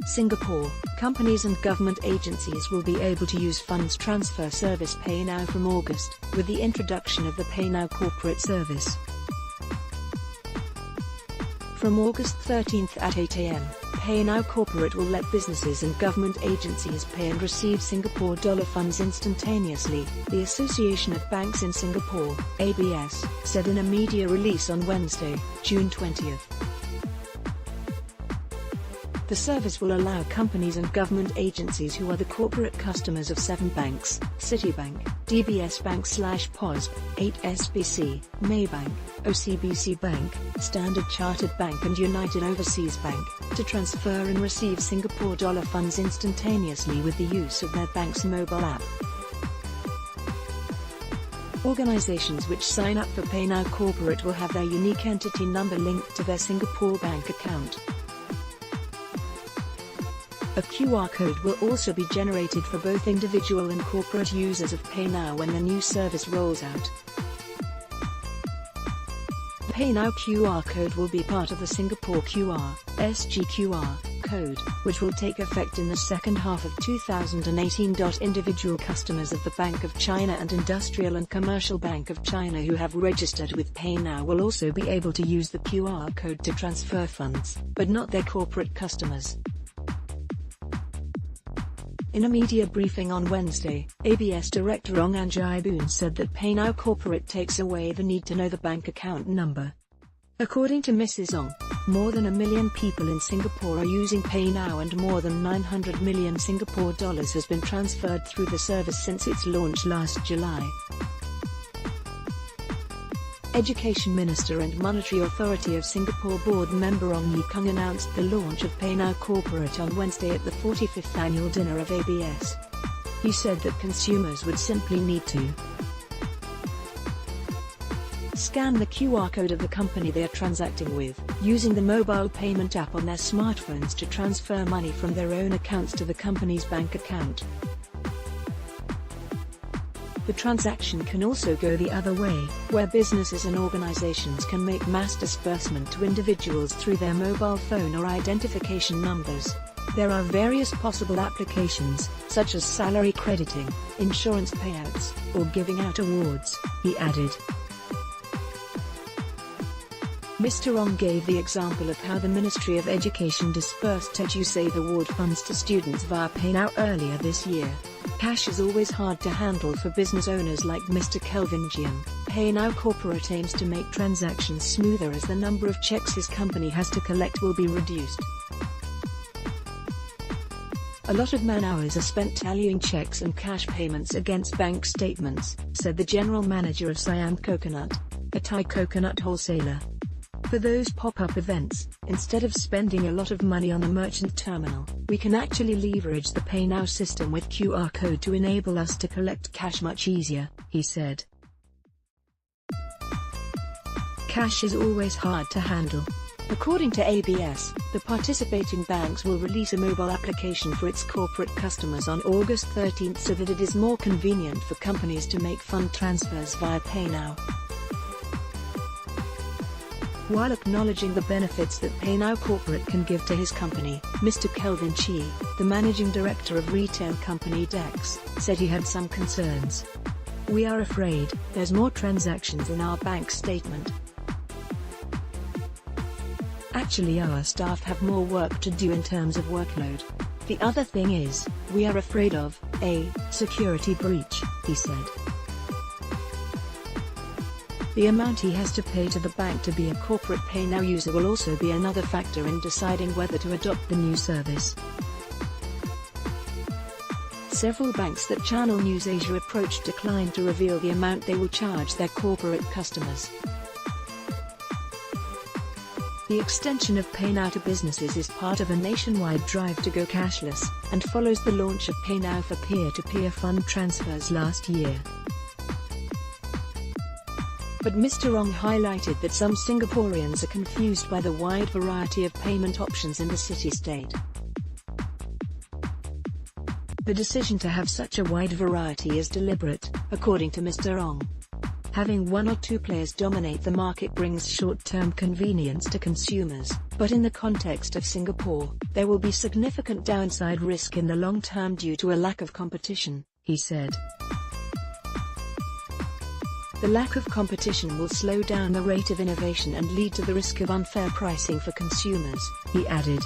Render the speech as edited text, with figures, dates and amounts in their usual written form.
Singapore, companies and government agencies will be able to use funds transfer service PayNow from August, with the introduction of the PayNow Corporate service. From August 13 at 8 a.m., PayNow Corporate will let businesses and government agencies pay and receive Singapore dollar funds instantaneously, the Association of Banks in Singapore, ABS, said in a media release on Wednesday, June 20. The service will allow companies and government agencies who are the corporate customers of 7 banks, Citibank, DBS Bank/POSB, 8SBC, Maybank, OCBC Bank, Standard Chartered Bank and United Overseas Bank, to transfer and receive Singapore dollar funds instantaneously with the use of their bank's mobile app. Organizations which sign up for PayNow Corporate will have their unique entity number linked to their Singapore bank account. A QR code will also be generated for both individual and corporate users of PayNow when the new service rolls out. The PayNow QR code will be part of the Singapore SGQR code, which will take effect in the second half of 2018. Individual customers of the Bank of China and Industrial and Commercial Bank of China who have registered with PayNow will also be able to use the QR code to transfer funds, but not their corporate customers. In a media briefing on Wednesday, ABS Director Ong Anjai-boon said that PayNow Corporate takes away the need to know the bank account number. According to Mrs. Ong, more than 1 million people in Singapore are using PayNow and more than 900 million Singapore dollars has been transferred through the service since its launch last July. Education Minister and Monetary Authority of Singapore Board member Ong Ye Kung announced the launch of PayNow Corporate on Wednesday at the 45th annual dinner of ABS. He said that consumers would simply need to scan the QR code of the company they are transacting with, using the mobile payment app on their smartphones to transfer money from their own accounts to the company's bank account. The transaction can also go the other way, where businesses and organizations can make mass disbursement to individuals through their mobile phone or identification numbers. There are various possible applications, such as salary crediting, insurance payouts, or giving out awards, he added. Mr. Ong gave the example of how the Ministry of Education dispersed EduSave award funds to students via PayNow earlier this year. Cash is always hard to handle for business owners like Mr. Kelvin Jian. PayNow Corporate aims to make transactions smoother as the number of checks his company has to collect will be reduced. A lot of man-hours are spent tallying checks and cash payments against bank statements, said the general manager of Siam Coconut, a Thai coconut wholesaler. For those pop-up events, instead of spending a lot of money on a merchant terminal, we can actually leverage the PayNow system with QR code to enable us to collect cash much easier, he said. Cash is always hard to handle. According to ABS, the participating banks will release a mobile application for its corporate customers on August 13 so that it is more convenient for companies to make fund transfers via PayNow. While acknowledging the benefits that PayNow Corporate can give to his company, Mr. Kelvin Chi, the managing director of retail company Dex, said he had some concerns. "We are afraid there's more transactions in our bank statement. Actually, our staff have more work to do in terms of workload. The other thing is, we are afraid of a security breach," he said. The amount he has to pay to the bank to be a corporate PayNow user will also be another factor in deciding whether to adopt the new service. Several banks that Channel News Asia approached declined to reveal the amount they will charge their corporate customers. The extension of PayNow to businesses is part of a nationwide drive to go cashless, and follows the launch of PayNow for peer-to-peer fund transfers last year. But Mr. Ong highlighted that some Singaporeans are confused by the wide variety of payment options in the city-state. The decision to have such a wide variety is deliberate, according to Mr. Ong. Having one or two players dominate the market brings short-term convenience to consumers, but in the context of Singapore, there will be significant downside risk in the long term due to a lack of competition, he said. The lack of competition will slow down the rate of innovation and lead to the risk of unfair pricing for consumers, he added.